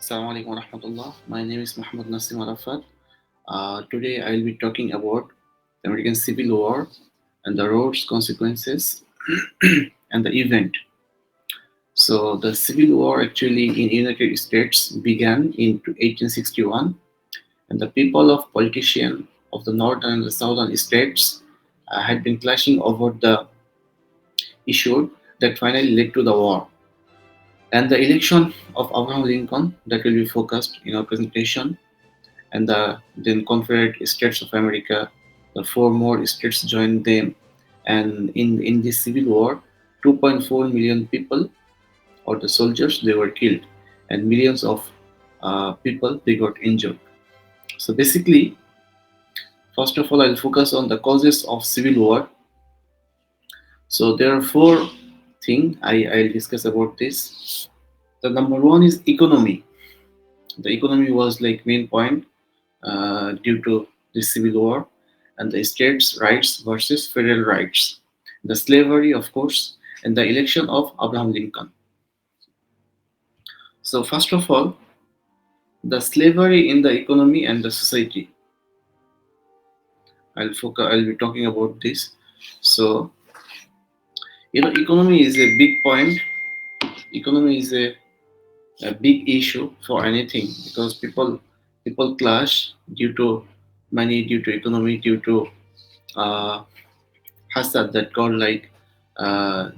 Assalamu alaikum warahmatullah. My name is Mohammad Nasim Arafat. Today I will be talking about the American Civil War and the roads, consequences, and the event. So the Civil War actually in United States began in 1861, and the people of politicians of the northern and the southern states had been clashing over the issue that finally led to the war. And the election of Abraham Lincoln that will be focused in our presentation, and the then Confederate States of America, the four more states joined them, and in this civil war, 2.4 million people or the soldiers they were killed, and millions of people they got injured. So basically, first of all, I'll focus on the causes of civil war. So there are four things I'll discuss about this. The number one is economy. The economy was like main point due to the civil war, and the states' rights versus federal rights, the slavery, of course, and the election of Abraham Lincoln. So, first of all, the slavery in the economy and the society. I'll be talking about this. So, economy is a big point. Economy is a big issue for anything because people clash due to money, due to economy, due to uh, hasad that called like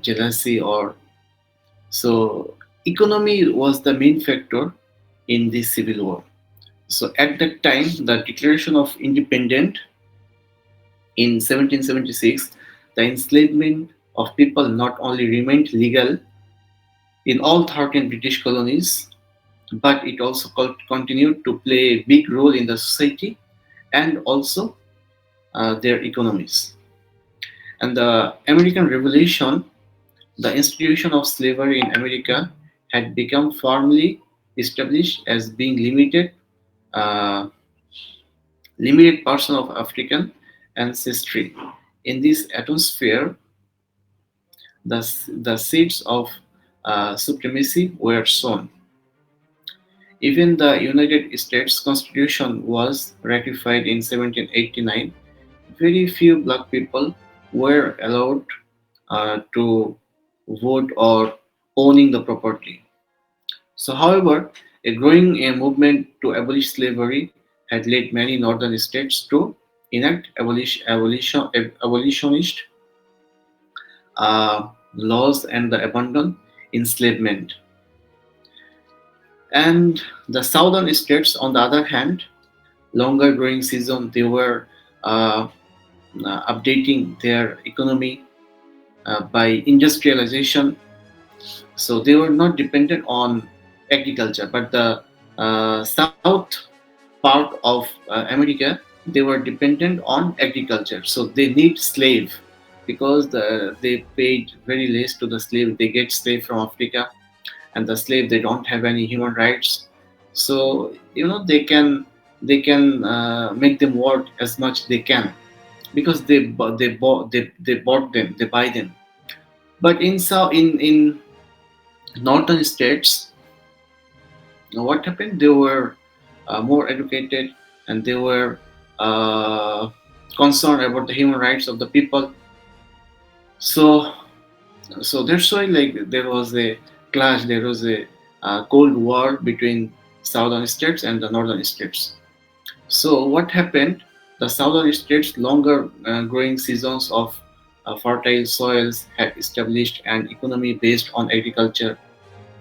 jealousy or so. Economy was the main factor in the civil war. So at that time, the Declaration of Independence in 1776, the enslavement of people not only remained legal in all 13 British colonies, but it also continued to play a big role in the society and also their economies. And the American Revolution, the institution of slavery in America had become firmly established as being uh, limited person of African ancestry. In this atmosphere, the seeds of supremacy were sown. Even the United States Constitution was ratified in 1789. Very few black people were allowed to vote or owning the property. So, however, a growing movement to abolish slavery had led many northern states to enact abolitionist laws and the abandon enslavement. And the southern states, on the other hand, longer growing season, they were uh, updating their economy by industrialization. So they were not dependent on agriculture, but the south part of America, they were dependent on agriculture. So they need slave because they paid very less to the slave. They get slave from Africa, and the slave they don't have any human rights. So they can make them work as much they can because they bought them, they buy them. But in northern states, what happened? They were more educated, and they were uh, concerned about the human rights of the people. So, so that's why like there was a clash. There was a cold war between southern states and the northern states. So what happened? The southern states' longer growing seasons of fertile soils had established an economy based on agriculture,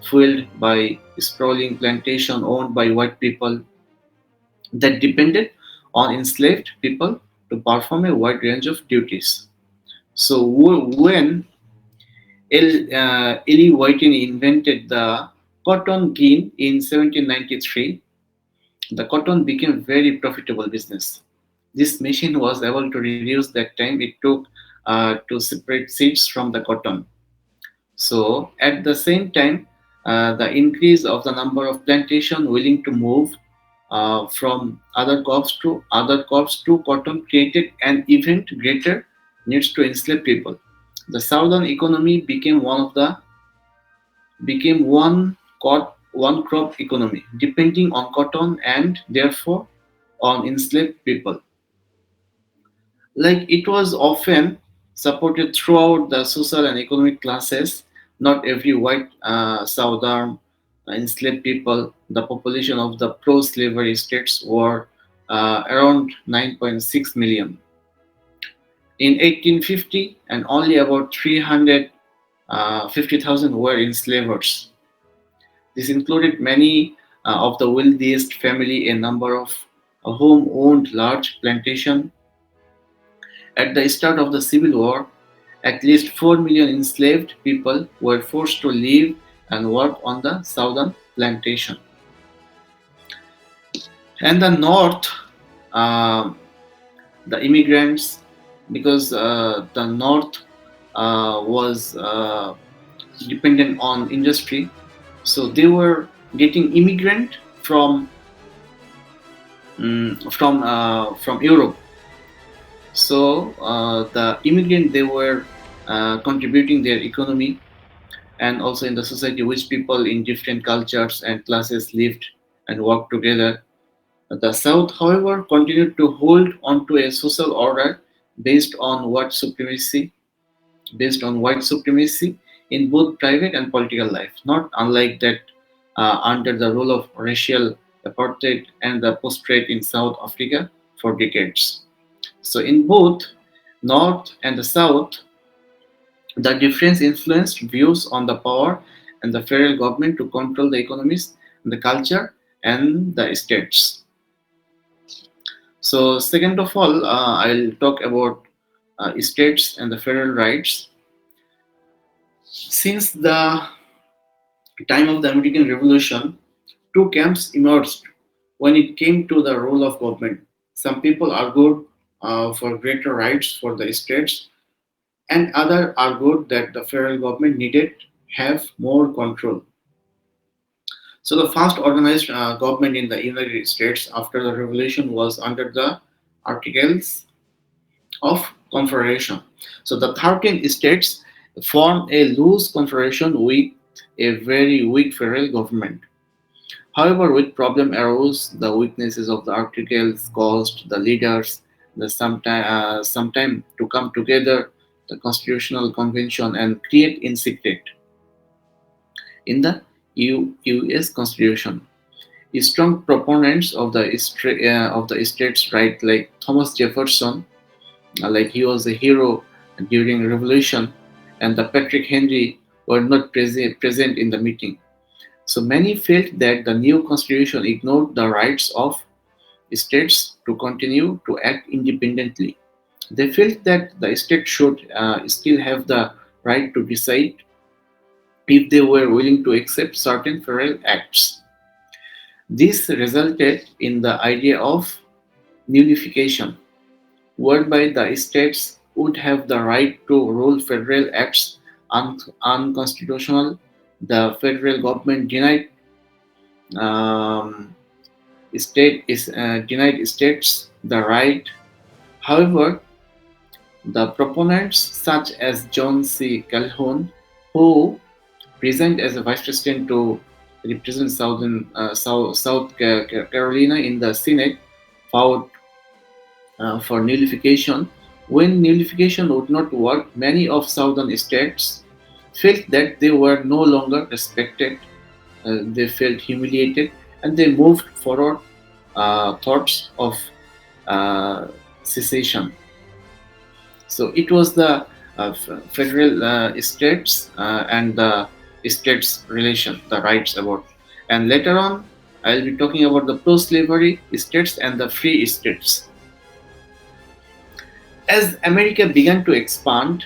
fueled by sprawling plantation owned by white people that depended on enslaved people to perform a wide range of duties. So when Eli Whiting invented the cotton gin in 1793, the cotton became very profitable business. This machine was able to reduce that time it took to separate seeds from the cotton. So at the same time, the increase of the number of plantation willing to move from other crops to cotton created an even greater needs to enslave people. The southern economy became one one crop economy, depending on cotton and therefore on enslaved people. Like it was often supported throughout the social and economic classes, not every white southern enslaved people. The population of the pro-slavery states were around 9.6 million in 1850, and only about 350,000 were enslavers. This included many of the wealthiest family, a number of whom owned large plantation. At the start of the Civil War, at least 4 million enslaved people were forced to live and work on the southern plantation. And the north, uh, the immigrants, because the north was dependent on industry, so they were getting immigrant from Europe. So the immigrant they were contributing their economy and also in the society which people in different cultures and classes lived and worked together. The South, however, continued to hold on to a social order based on white supremacy, in both private and political life, not unlike that under the rule of racial apartheid and the post-trade in South Africa for decades. So in both North and the South, the difference influenced views on the power and the federal government to control the economies, the culture, and the states. So, second of all, I'll talk about states and the federal rights. Since the time of the American Revolution, two camps emerged when it came to the role of government. Some people argued for greater rights for the states, and others argued that the federal government needed have more control. So the first organized government in the United States after the revolution was under the Articles of Confederation. So the 13 states formed a loose confederation with a very weak federal government. However, with problem arose, the weaknesses of the articles caused the leaders the sometime to come together, the constitutional convention, and create in secret in the U.S. Constitution. Strong proponents of the states' right, like Thomas Jefferson, like he was a hero during Revolution, and the Patrick Henry were not present in the meeting. So many felt that the new constitution ignored the rights of states to continue to act independently. They felt that the state should still have the right to decide if they were willing to accept certain federal acts. This resulted in the idea of nullification, whereby the states would have the right to rule federal acts unconstitutional. The federal government um, denied states the right. However, the proponents, such as John C. Calhoun, who resigned as a vice president to represent South Carolina in the Senate, fought for nullification. When nullification would not work, many of southern states felt that they were no longer respected, they felt humiliated, and they moved forward thoughts of uh, secession. So it was the federal states and the states relation, the rights about. And later on, I'll be talking about the pro-slavery states and the free states. As America began to expand,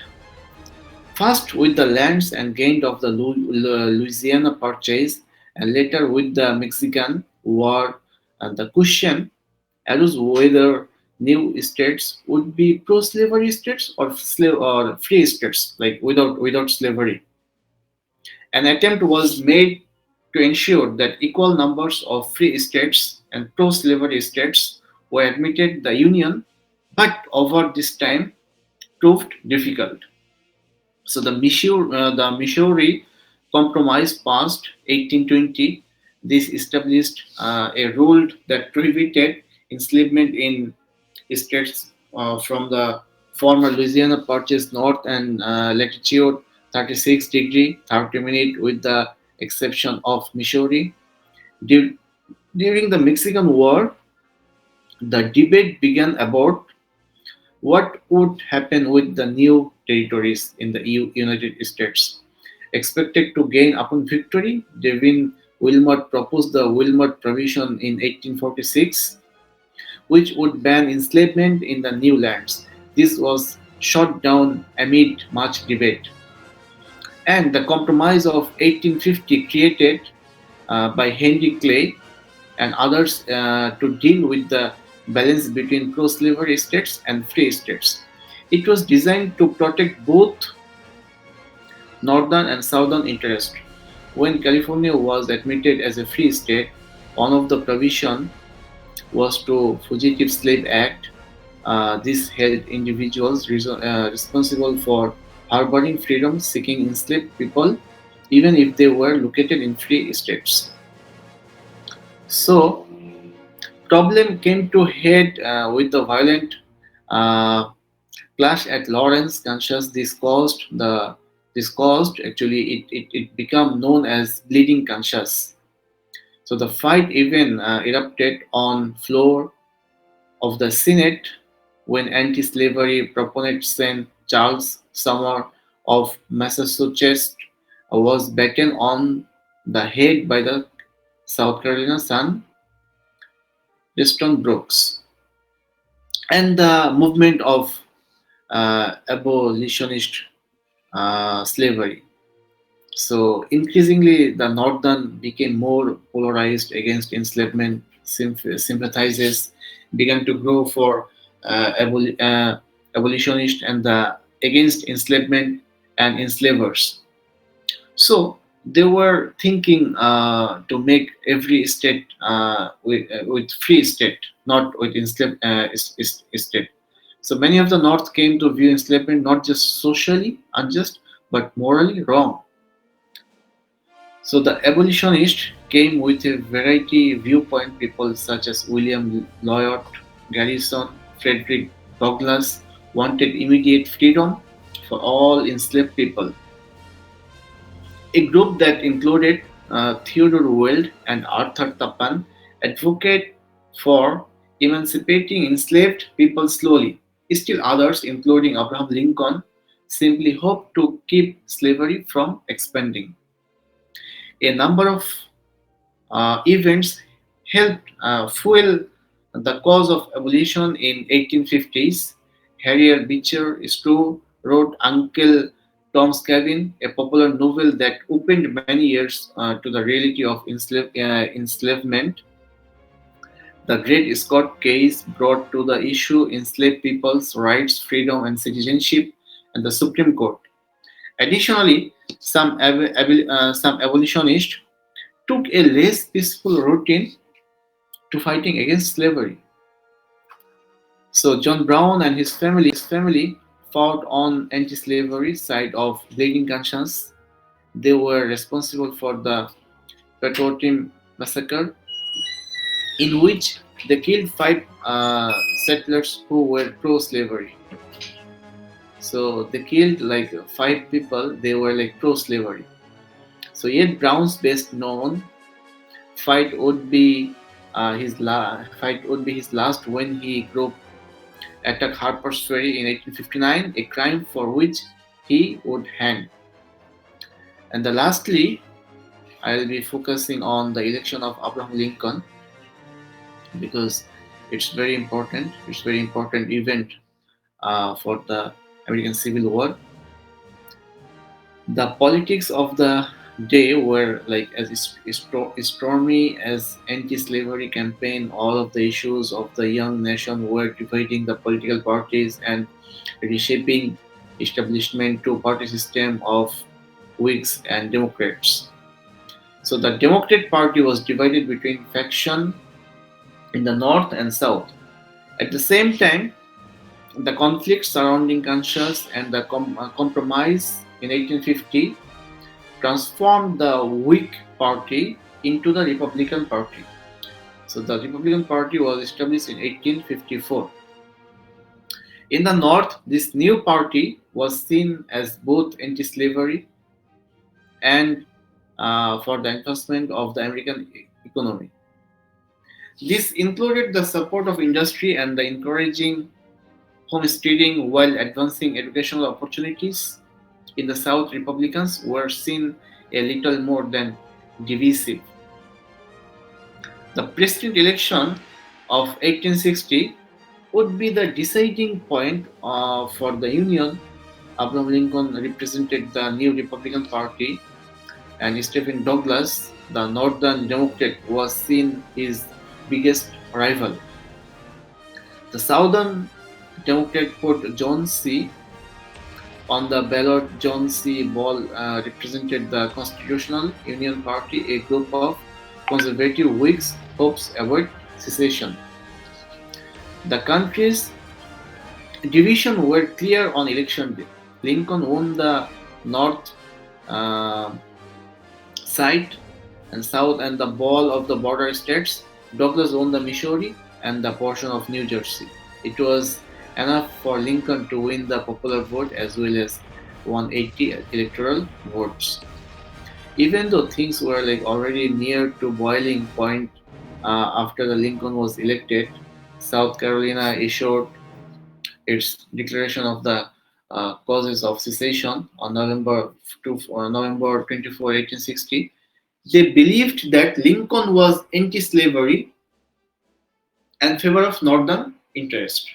first with the lands and gained of the Louisiana Purchase, and later with the Mexican War, and the question arose whether new states would be pro-slavery states or slave or free states, like without slavery. An attempt was made to ensure that equal numbers of free states and pro-slavery states were admitted the Union, but over this time proved difficult. So the Missouri Compromise passed 1820, This established a rule that prohibited enslavement in states from the former Louisiana Purchase north and latitude 36 degree 30 minute with the exception of Missouri. Dur- During the Mexican War, the debate began about what would happen with the new territories in the United States. Expected to gain upon victory, Devin Wilmot proposed the Wilmot Provision in 1846, which would ban enslavement in the new lands. This was shot down amid much debate. And the Compromise of 1850, created by Henry Clay and others to deal with the balance between pro slavery states and free states. It was designed to protect both northern and southern interests. When California was admitted as a free state, one of the provisions was to Fugitive Slave Act. This held individuals responsible for harboring freedom-seeking enslaved people, even if they were located in free states. So, problem came to head with the violent uh, clash at Lawrence, Kansas. This caused actually it became known as Bleeding Kansas. So the fight even erupted on floor of the Senate when anti-slavery proponent Saint Charles Sumner of Massachusetts was beaten on the head by the South Carolina son Preston Brooks, and the movement of abolitionist slavery. So increasingly, the Northern became more polarized against enslavement. Sympathizers began to grow for abolitionist and the against enslavement and enslavers. So they were thinking to make every state with free state, not with enslaved state. So many of the North came to view enslavement not just socially unjust, but morally wrong. So the abolitionists came with a variety viewpoint. People such as William Lloyd Garrison, Frederick Douglass wanted immediate freedom for all enslaved people. A group that included Theodore Weld and Arthur Tapan advocate for emancipating enslaved people slowly. Still others, including Abraham Lincoln, simply hoped to keep slavery from expanding. A number of events helped fuel the cause of abolition in 1850s. Harriet Beecher Stowe wrote Uncle Tom's Cabin, a popular novel that opened many years to the reality of enslavement. The Dred Scott case brought to the issue enslaved people's rights, freedom, and citizenship, and the Supreme Court. Additionally, some abolitionists took a less peaceful routine to fighting against slavery. So John Brown and his family fought on anti-slavery side of Bleeding Conscience. They were responsible for the Petroleum massacre, in which they killed five settlers who were pro-slavery. So they killed like five people. They were like pro-slavery. So yet Brown's best known fight would be his last when he group attacked Harper's Ferry in 1859, a crime for which he would hang. And the lastly, I will be focusing on the election of Abraham Lincoln because it's very important. It's very important event for the American Civil War. The politics of the day were like as stormy as anti-slavery campaign. All of the issues of the young nation were dividing the political parties and reshaping establishment two-party system of Whigs and Democrats. So the Democrat Party was divided between faction in the North and South. At the same time, the conflict surrounding Kansas and the compromise in 1850 transformed the Whig Party into the Republican Party. So the Republican Party was established in 1854. In the North, this new party was seen as both anti-slavery and for the advancement of the American economy. This included the support of industry and the encouraging homesteading while advancing educational opportunities. In the South, Republicans were seen a little more than divisive. The president election of 1860 would be the deciding point for the Union. Abraham Lincoln represented the new Republican Party, and Stephen Douglas, the Northern Democrat, was seen his biggest rival. The Southern Democrat put John C. on the ballot. John C. Ball represented the Constitutional Union Party, a group of conservative Whigs hopes avoid secession. The country's divisions were clear on election day. Lincoln won the North uh, side and South and the ball of the border states. Douglas won the Missouri and the portion of New Jersey. It was enough for Lincoln to win the popular vote as well as 180 electoral votes. Even though things were like already near to boiling point after the Lincoln was elected, South Carolina issued its declaration of the causes of secession on November 24, 1860. They believed that Lincoln was anti-slavery and favor of Northern interest.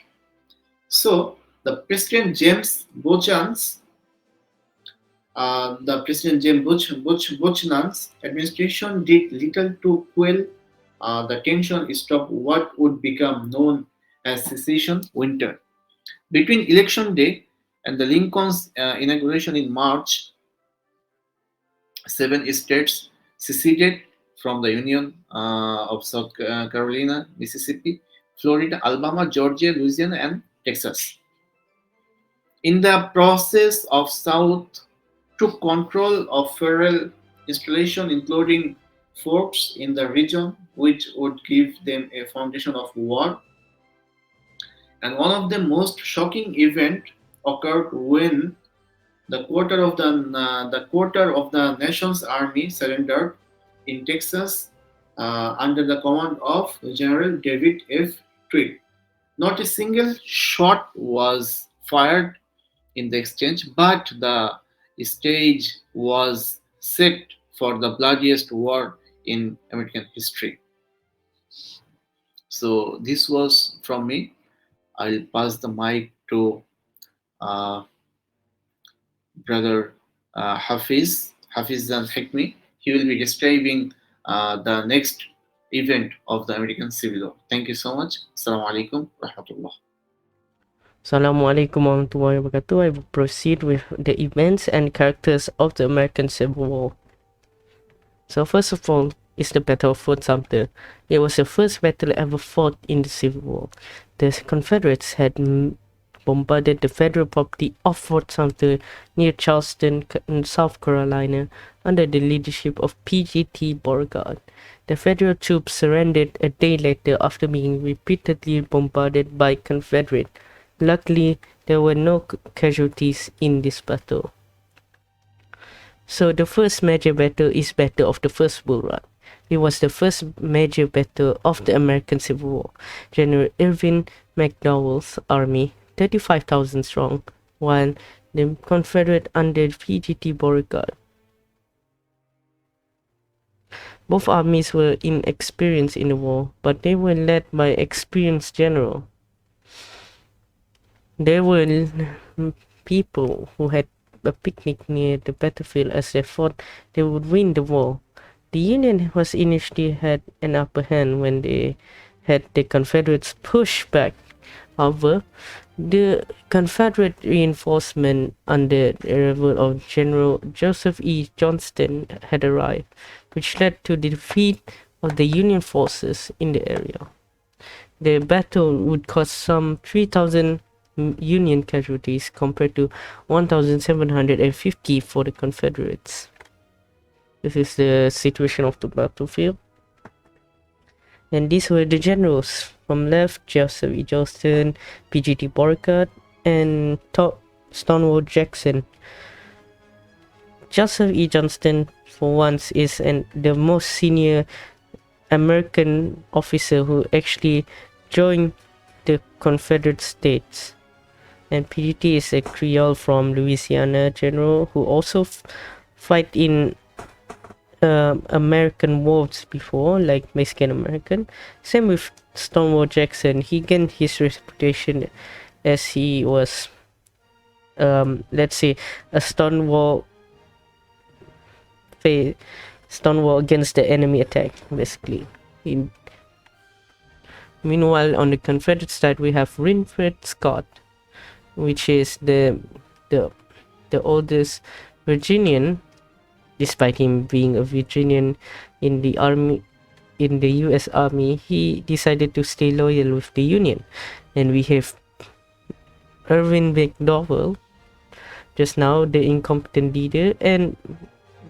So the President James Buchanan's Buchanan's administration did little to quell the tension, stop what would become known as secession winter. Between election day and the Lincoln's inauguration in March, 7 states seceded from the Union of South Carolina, Mississippi, Florida, Alabama, Georgia, Louisiana, and Texas. In the process of South took control of federal installation, including forts in the region, which would give them a foundation of war. And one of the most shocking events occurred when the quarter of the nation's army surrendered in Texas under the command of General David F. Tweed. Not a single shot was fired in the exchange, but the stage was set for the bloodiest war in American history. So this was from me. I'll pass the mic to uh, brother Hafidzan Hakimi. He will be describing the next event of the American Civil War. Thank you so much. Assalamu alaikum rahmatullah. Assalamualaikum warahmatullahi wabarakatuh. I will proceed with the events and characters of the American Civil War. So first of all is the Battle of Fort Sumter. It was the first battle ever fought in the Civil War. The Confederates had bombarded the federal property of Fort Sumter near Charleston, South Carolina, under the leadership of P.J.T. Beauregard. The federal troops surrendered a day later after being repeatedly bombarded by Confederate. Luckily, there were no casualties in this battle. So the first major battle is Battle of the First Bull Run. It was the first major battle of the American Civil War. General Irvin McDowell's army, 35,000 strong, while the Confederate under P.J.T. Beauregard. Both armies were inexperienced in the war, but they were led by experienced generals. There were people who had a picnic near the battlefield as they thought they would win the war. The Union was initially had an upper hand when they had the Confederates push back. However, the Confederate reinforcement under the arrival of General Joseph E. Johnston had arrived, which led to the defeat of the Union forces in the area. The battle would cost some 3,000 Union casualties compared to 1,750 for the Confederates. This is the situation of the battlefield. And these were the generals. From left, Joseph E. Johnston, PGT Beauregard, and top Stonewall Jackson. Joseph E. Johnston, for once, is the most senior American officer who actually joined the Confederate States. And PGT is a Creole from Louisiana general who also fight in American wars before, like Mexican American. Same with Stonewall Jackson. He gained his reputation as he was, let's say, a Stonewall against the enemy attack, basically. Meanwhile, on the Confederate side, we have Winfield Scott, which is the oldest Virginian, despite him being a Virginian in the army, in the U.S. Army. He decided to stay loyal with the Union. And we have Irvin McDowell, just now the incompetent leader, and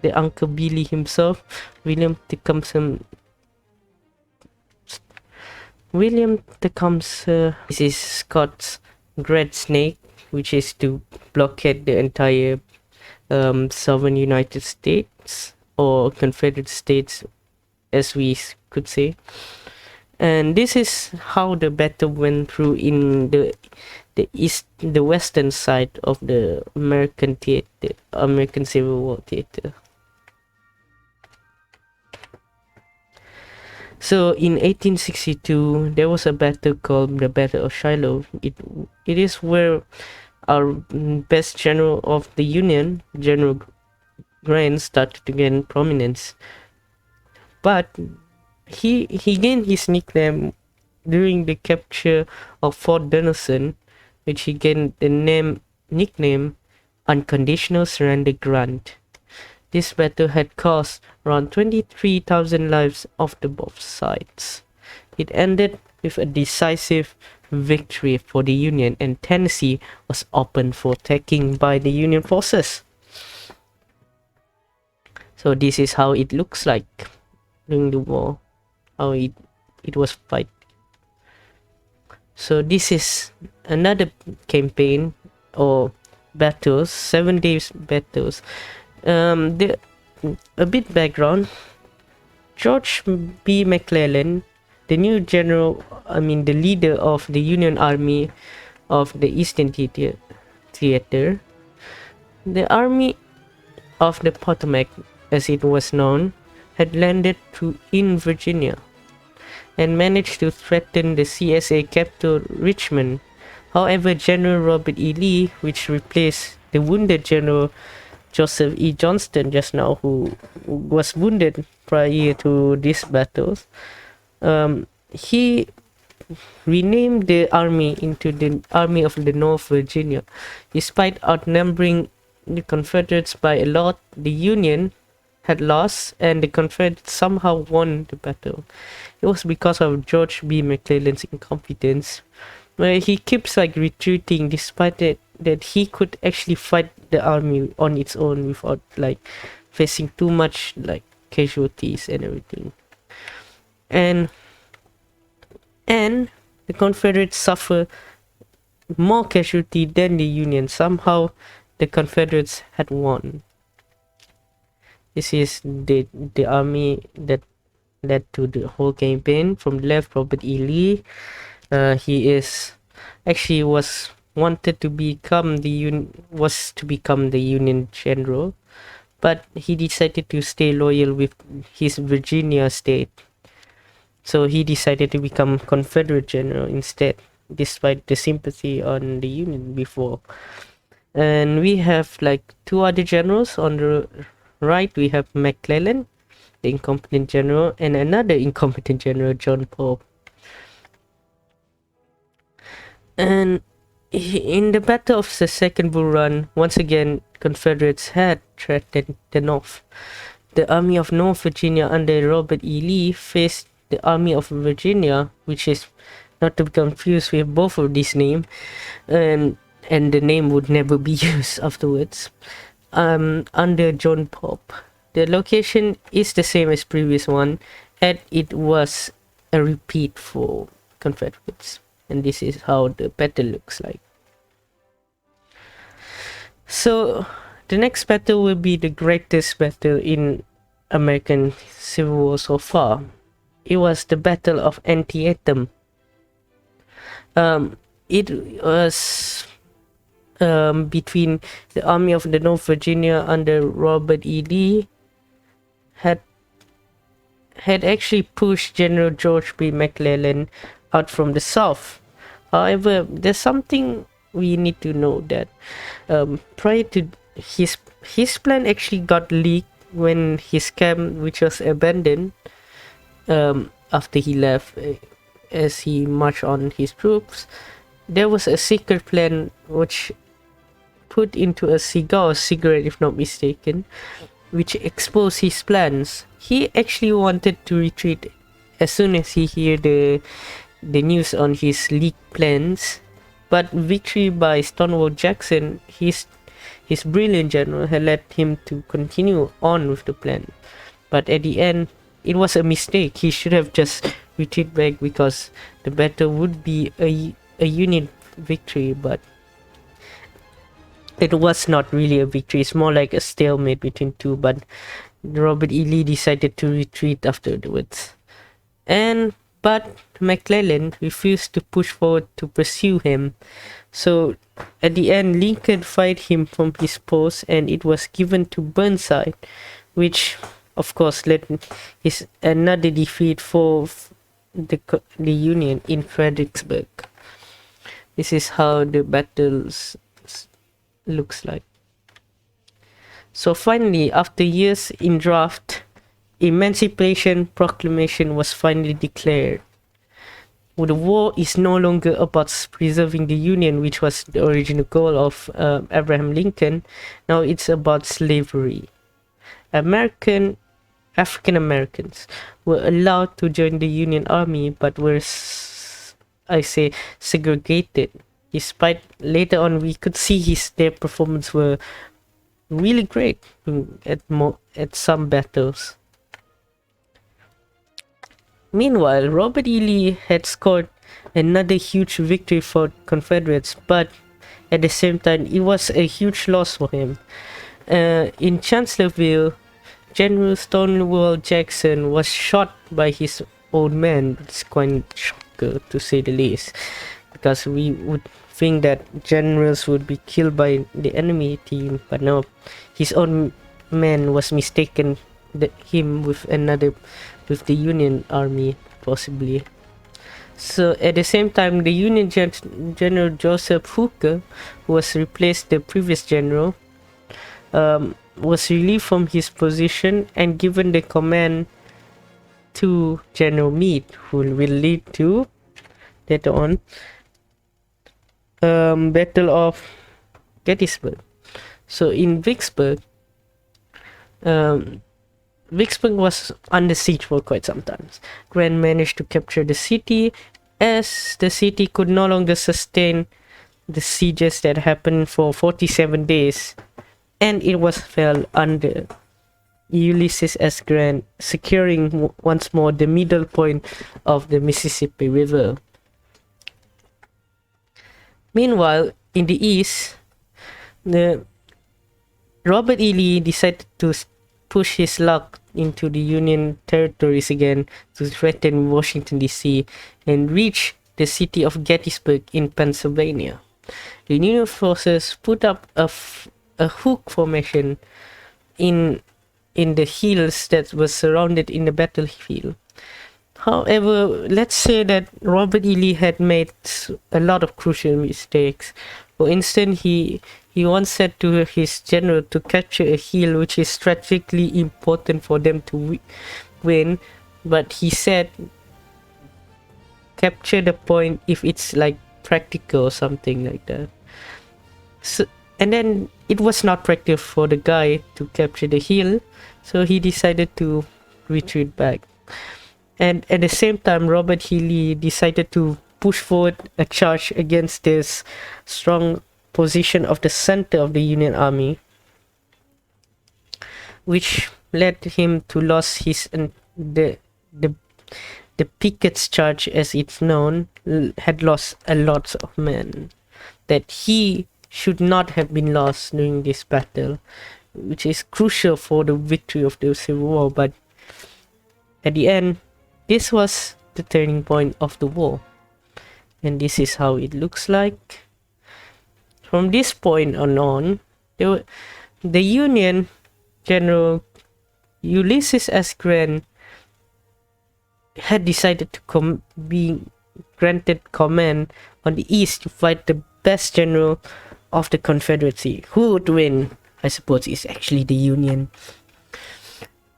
the Uncle Billy himself, William Tecumseh. This is Scott's Great Snake, which is to blockade the entire southern United States, or Confederate States, as we could say. And this is how the battle went through in the western side of the American theater, American Civil War theater. So in 1862, there was a battle called the Battle of Shiloh. It is where our best general of the Union, General Grant, started to gain prominence. But he gained his nickname during the capture of Fort Donelson, which he gained the nickname Unconditional Surrender Grant. This battle had cost around 23,000 lives of the both sides. It ended with a decisive victory for the Union, and Tennessee was open for attacking by the Union forces. So this is how it looks like during the war, how it was fight. So this is another campaign or battles, 7 days battles. A bit background. George B. McClellan, the new the leader of the Union Army of the Eastern Theater, the Army of the Potomac, as it was known, had landed in Virginia and managed to threaten the CSA capital, Richmond. However, General Robert E. Lee, which replaced the wounded General Joseph E. Johnston just now, who was wounded prior to these battles, he renamed the army into the Army of the North Virginia. Despite outnumbering the Confederates by a lot, the Union had lost, and the Confederates somehow won the battle. It was because of George B. McClellan's incompetence, where he keeps retreating despite that he could actually fight the army on its own without facing too much casualties and everything. And the Confederates suffer more casualty than the Union. Somehow the Confederates had won. This is the army that led to the whole campaign. From the left, Robert E. Lee. He was wanted to become the Union general, but he decided to stay loyal with his Virginia state. So he decided to become Confederate general instead, despite the sympathy on the Union before. And we have two other generals on the right. We have McClellan, the incompetent general, and another incompetent general, John Pope. And in the Battle of the Second Bull Run, once again, Confederates had threatened the North. The Army of North Virginia under Robert E. Lee faced the Army of Virginia, which is not to be confused with both of these names, and the name would never be used afterwards, under John Pope. The location is the same as previous one, and it was a repeat for Confederates. And this is how the battle looks like. So the next battle will be the greatest battle in American Civil War so far. It was the Battle of Antietam. It was between the Army of the North Virginia under Robert E. Lee had actually pushed General George B. McClellan out from the south. However, there's something we need to know that prior to his plan actually got leaked when his camp, which was abandoned after he left, as he marched on his troops, there was a secret plan which put into a cigar or cigarette, if not mistaken, which exposed his plans. He actually wanted to retreat as soon as he heard the news on his leaked plans, but victory by Stonewall Jackson, his brilliant general, had led him to continue on with the plan. But at the end, it was a mistake. He should have just retreated back because the battle would be a Union victory, but it was not really a victory. It's more like a stalemate between two, but Robert E. Lee decided to retreat afterwards. But McClellan refused to push forward to pursue him. So at the end, Lincoln fired him from his post, and it was given to Burnside, which of course led his another defeat for the Union in Fredericksburg. This is how the battles looks like. So finally, after years in draft, Emancipation Proclamation was finally declared. The war is no longer about preserving the Union, which was the original goal of Abraham Lincoln. Now it's about slavery. African Americans were allowed to join the Union Army, but were, segregated. Despite later on, we could see their performance were really great at some battles. Meanwhile, Robert E. Lee had scored another huge victory for Confederates, but at the same time, it was a huge loss for him. In Chancellorsville, General Stonewall Jackson was shot by his own men. It's quite a shocker, to say the least, because we would think that generals would be killed by the enemy team, but no, his own man was mistaken him with the Union Army, possibly. So at the same time, the Union General Joseph Hooker, who was replaced the previous general, was relieved from his position and given the command to General Meade, who will lead to later on Battle of Gettysburg. So in Vicksburg, Vicksburg was under siege for quite some time. Grant managed to capture the city, as the city could no longer sustain the sieges that happened for 47 days, and it was fell under Ulysses S. Grant, securing once more the middle point of the Mississippi River. Meanwhile, in the east, Robert E. Lee decided to push his luck into the Union territories again to threaten Washington, D.C. and reach the city of Gettysburg in Pennsylvania. The Union forces put up a hook formation in the hills that was surrounded in the battlefield. However, let's say that Robert E. Lee had made a lot of crucial mistakes. For instance, he once said to his general to capture a hill which is strategically important for them to win, but he said capture the point if it's like practical or something like that. So, and then it was not practical for the guy to capture the hill, so he decided to retreat back. And at the same time, Robert E. Lee decided to push forward a charge against this strong position of the center of the Union Army, which led him to lose his the the Pickett's charge, as it's known, had lost a lot of men that he should not have been lost during this battle, which is crucial for the victory of the Civil War. But at the end, this was the turning point of the war, and this is how it looks like. From this point on, the Union General Ulysses S. Grant had decided to be granted command on the east to fight the best general of the Confederacy. Who would win? I suppose is actually the Union.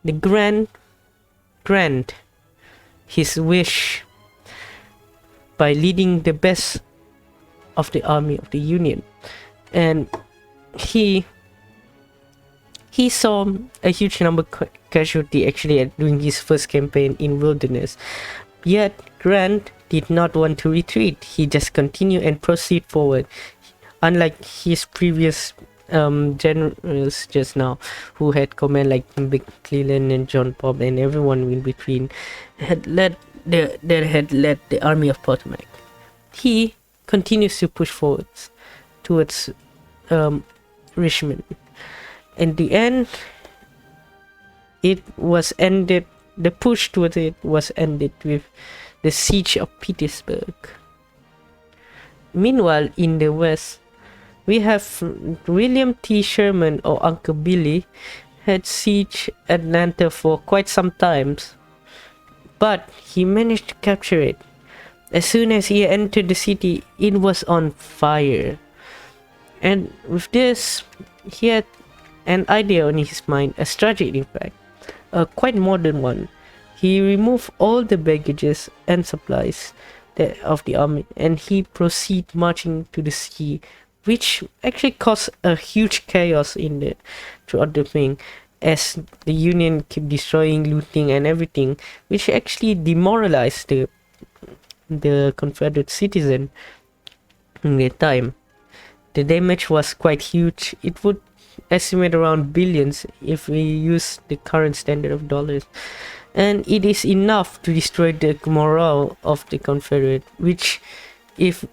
The grant his wish by leading the best of the army of the Union, and he saw a huge number of casualty actually during his first campaign in wilderness. Yet Grant did not want to retreat. He just continued and proceed forward, unlike his previous generals just now, who had command like McClellan and John Pope and everyone in between, had led the army of Potomac. He continues to push forwards towards Richmond. In the end, it was ended. The push towards it was ended with the siege of Petersburg. Meanwhile, in the West, we have William T. Sherman, or Uncle Billy, had sieged Atlanta for quite some time, but he managed to capture it. As soon as he entered the city, it was on fire. And with this, he had an idea on his mind, a strategy in fact, a quite modern one. He removed all the baggages and supplies of the army, and he proceeded marching to the sea, which actually caused a huge chaos throughout the thing, as the Union kept destroying, looting, and everything, which actually demoralized the Confederate citizen in their time. The damage was quite huge. It would estimate around billions if we use the current standard of dollars, and it is enough to destroy the morale of the Confederate, which, if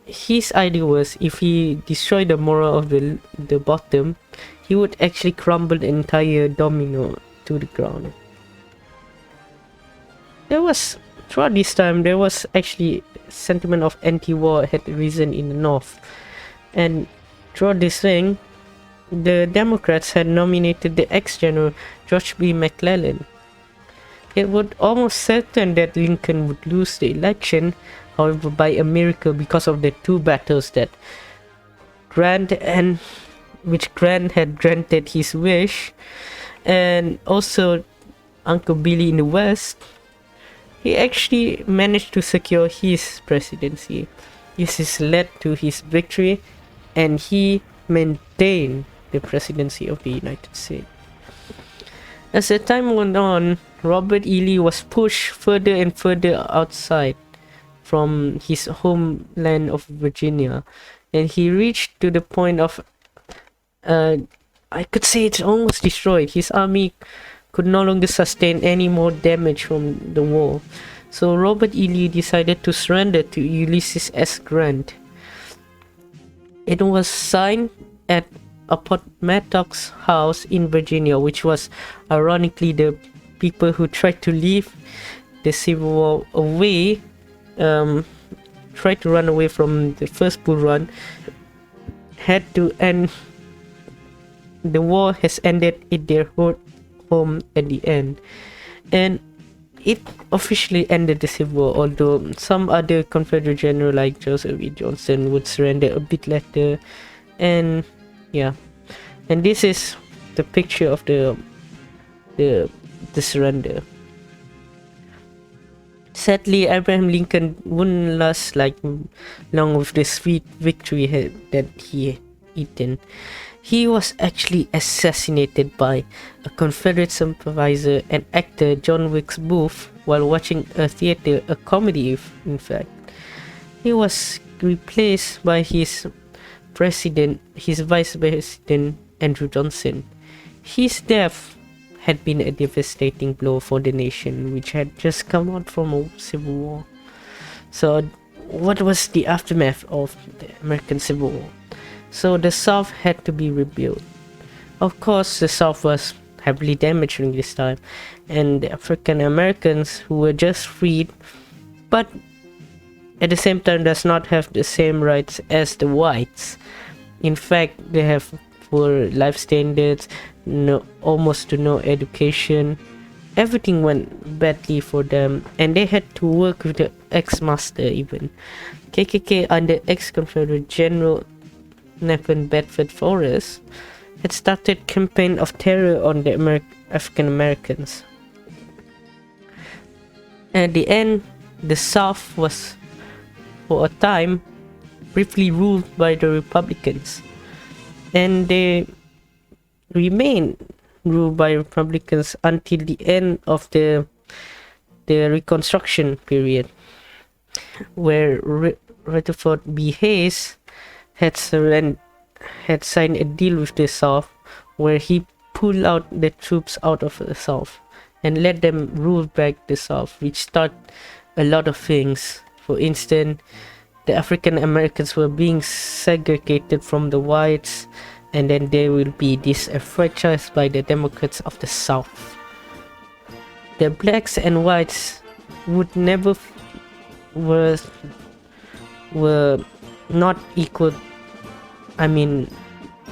his idea was, if he destroyed the morale of the bottom, he would actually crumble the entire domino to the ground. Throughout this time, there was actually sentiment of anti-war had risen in the North, and throughout this thing, the Democrats had nominated the ex-general George B. McClellan. It was almost certain that Lincoln would lose the election, however, by a miracle, because of the two battles that Grant had granted his wish, and also Uncle Billy in the West, he actually managed to secure his presidency. This has led to his victory, and he maintained the presidency of the United States. As the time went on, Robert E. Lee was pushed further and further outside from his homeland of Virginia, and he reached to the point of I could say it's almost destroyed. His army could no longer sustain any more damage from the war. So Robert E. Lee decided to surrender to Ulysses S. Grant. It was signed at Appomattox House in Virginia, which was ironically the people who tried to leave the Civil War away, tried to run away from the first Bull Run, had to end. The war has ended in their home at the end, and it officially ended the Civil War, although some other Confederate general like Joseph E. Johnston would surrender a bit later. And yeah, and this is the picture of the surrender. Sadly, Abraham Lincoln wouldn't last like long with the sweet victory that he eaten. He was actually assassinated by a Confederate supervisor and actor, John Wilkes Booth, while watching a theater, a comedy in fact. He was replaced by his vice president, Andrew Johnson. His death had been a devastating blow for the nation, which had just come out from a civil war. So, what was the aftermath of the American Civil War? So, the South had to be rebuilt. Of course, the South was heavily damaged during this time, and the African Americans who were just freed, but at the same time does not have the same rights as the whites. In fact, they have poor life standards, almost to no education. Everything went badly for them, and they had to work with the ex-master even. KKK under ex-Confederate General Nathan Bedford Forrest had started campaign of terror on the African Americans. At the end, the South was, for a time, briefly ruled by the Republicans, and they remained ruled by Republicans until the end of the Reconstruction period, where Rutherford B. Hayes had signed a deal with the South, where he pulled out the troops out of the South and let them rule back the South, which started a lot of things. For instance, the African Americans were being segregated from the whites, and then they will be disenfranchised by the Democrats of the South. The blacks and whites would never were not equal. I mean,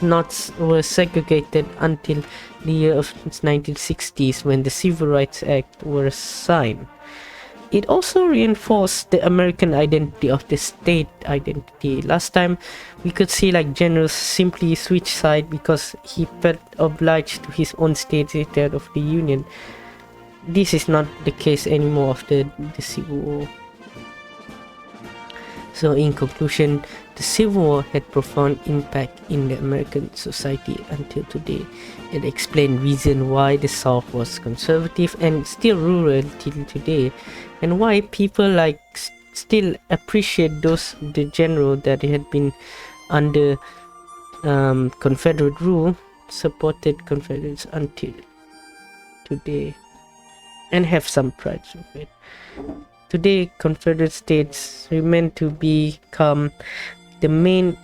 not were segregated until the year of 1960s, when the Civil Rights Act was signed. It also reinforced the American identity of the state identity. Last time, we could see like generals simply switch side because he felt obliged to his own state instead of the Union. This is not the case anymore after the Civil War. So in conclusion, the Civil War had profound impact in the American society until today. It explained reason why the South was conservative and still rural till today, and why people like still appreciate the general that had been under Confederate rule, supported Confederates until today, and have some pride with it. Today, Confederate states remain to become the main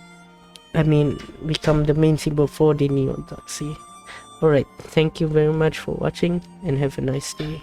symbol for the neo-Nazi. Alright, thank you very much for watching, and have a nice day.